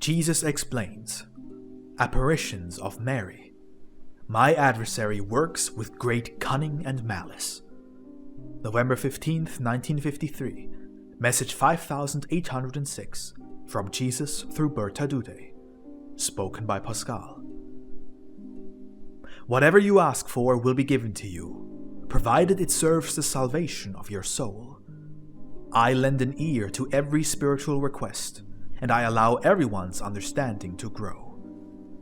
Jesus explains, Apparitions of Mary. My adversary works with great cunning and malice. November 15th, 1953. Message 5806. From Jesus through Bertha Dudde. Spoken by Pascal. Whatever you ask for will be given to you, provided it serves the salvation of your soul. I lend an ear to every spiritual request, and I allow everyone's understanding to grow.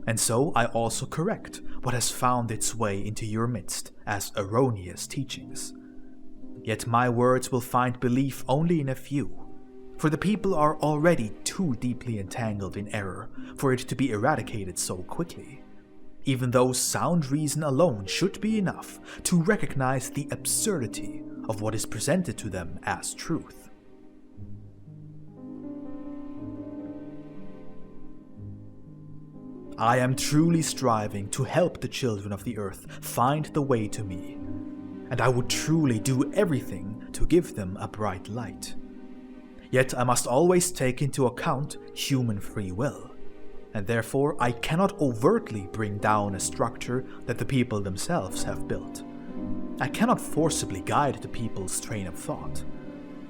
And so I also correct what has found its way into your midst as erroneous teachings. Yet my words will find belief only in a few, for the people are already too deeply entangled in error for it to be eradicated so quickly, even though sound reason alone should be enough to recognize the absurdity of what is presented to them as truth. I am truly striving to help the children of the earth find the way to me, and I would truly do everything to give them a bright light. Yet I must always take into account human free will, and therefore I cannot overtly bring down a structure that the people themselves have built. I cannot forcibly guide the people's train of thought.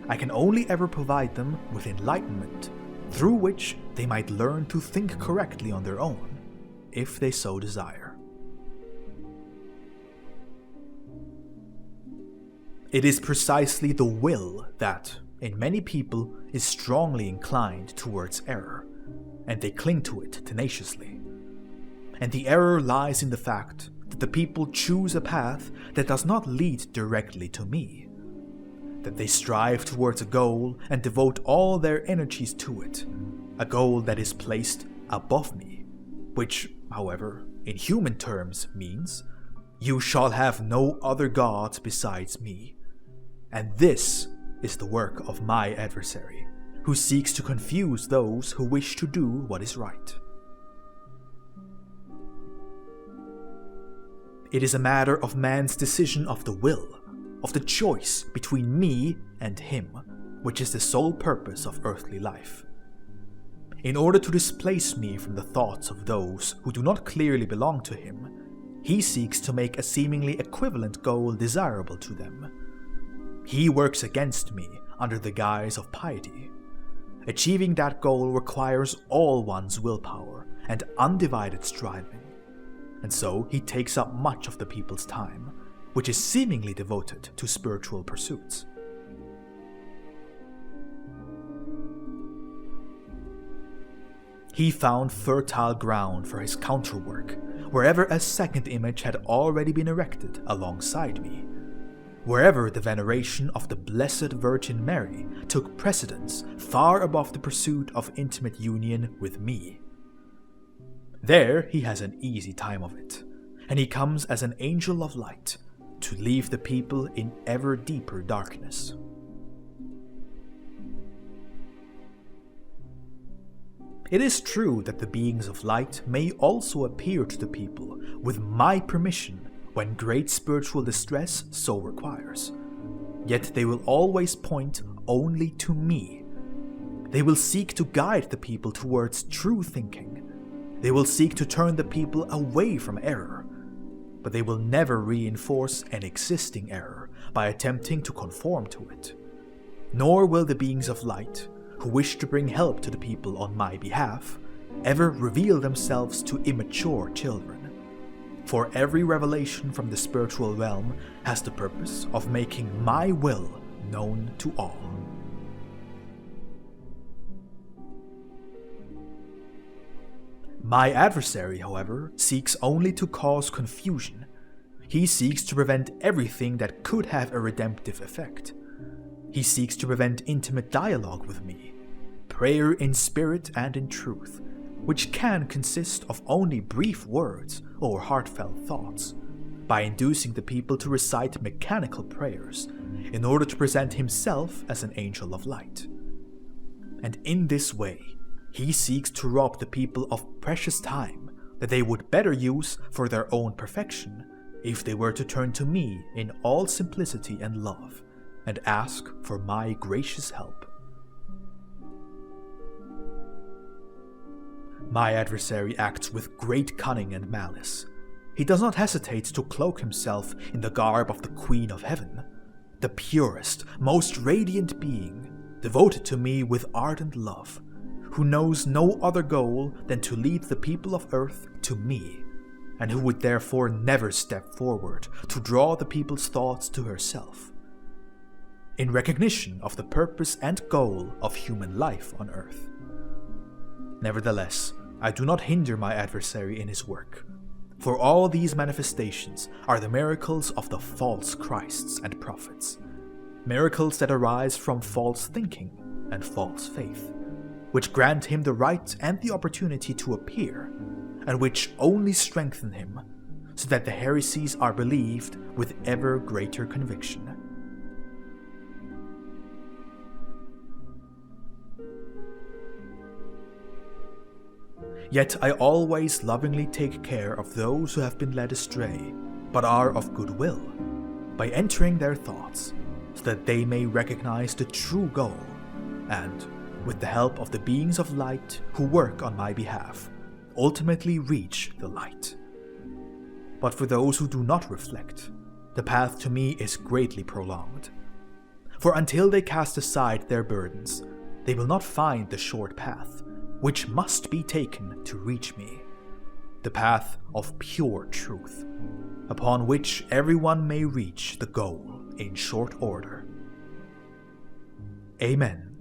I can only ever provide them with enlightenment, through which they might learn to think correctly on their own, if they so desire. It is precisely the will that, in many people, is strongly inclined towards error, and they cling to it tenaciously. And the error lies in the fact that the people choose a path that does not lead directly to me, that they strive towards a goal and devote all their energies to it, a goal that is placed above me, which, however, in human terms means, you shall have no other gods besides me. And this is the work of my adversary, who seeks to confuse those who wish to do what is right. It is a matter of man's decision of the will, of the choice between me and him, which is the sole purpose of earthly life. In order to displace me from the thoughts of those who do not clearly belong to him, he seeks to make a seemingly equivalent goal desirable to them. He works against me under the guise of piety. Achieving that goal requires all one's willpower and undivided striving, and so he takes up much of the people's time, which is seemingly devoted to spiritual pursuits. He found fertile ground for his counterwork, wherever a second image had already been erected alongside me, wherever the veneration of the Blessed Virgin Mary took precedence far above the pursuit of intimate union with me. There he has an easy time of it, and he comes as an angel of light to leave the people in ever deeper darkness. It is true that the beings of light may also appear to the people with my permission when great spiritual distress so requires, yet they will always point only to me. They will seek to guide the people towards true thinking. They will seek to turn the people away from error, but they will never reinforce an existing error by attempting to conform to it. Nor will the beings of light, who wish to bring help to the people on my behalf, ever reveal themselves to immature children. For every revelation from the spiritual realm has the purpose of making my will known to all. My adversary, however, seeks only to cause confusion. He seeks to prevent everything that could have a redemptive effect. He seeks to prevent intimate dialogue with me, prayer in spirit and in truth, which can consist of only brief words or heartfelt thoughts, by inducing the people to recite mechanical prayers in order to present himself as an angel of light. And in this way, he seeks to rob the people of precious time that they would better use for their own perfection if they were to turn to me in all simplicity and love and ask for my gracious help. My adversary acts with great cunning and malice. He does not hesitate to cloak himself in the garb of the Queen of Heaven, the purest, most radiant being, devoted to me with ardent love, who knows no other goal than to lead the people of earth to me, and who would therefore never step forward to draw the people's thoughts to herself. In recognition of the purpose and goal of human life on earth. Nevertheless, I do not hinder my adversary in his work, for all these manifestations are the miracles of the false Christs and prophets, miracles that arise from false thinking and false faith, which grant him the right and the opportunity to appear, and which only strengthen him, so that the heresies are believed with ever greater conviction. Yet I always lovingly take care of those who have been led astray, but are of good will, by entering their thoughts, so that they may recognize the true goal, and, with the help of the beings of light who work on my behalf, ultimately reach the light. But for those who do not reflect, the path to me is greatly prolonged. For until they cast aside their burdens, they will not find the short path, which must be taken to reach me, the path of pure truth, upon which everyone may reach the goal in short order. Amen.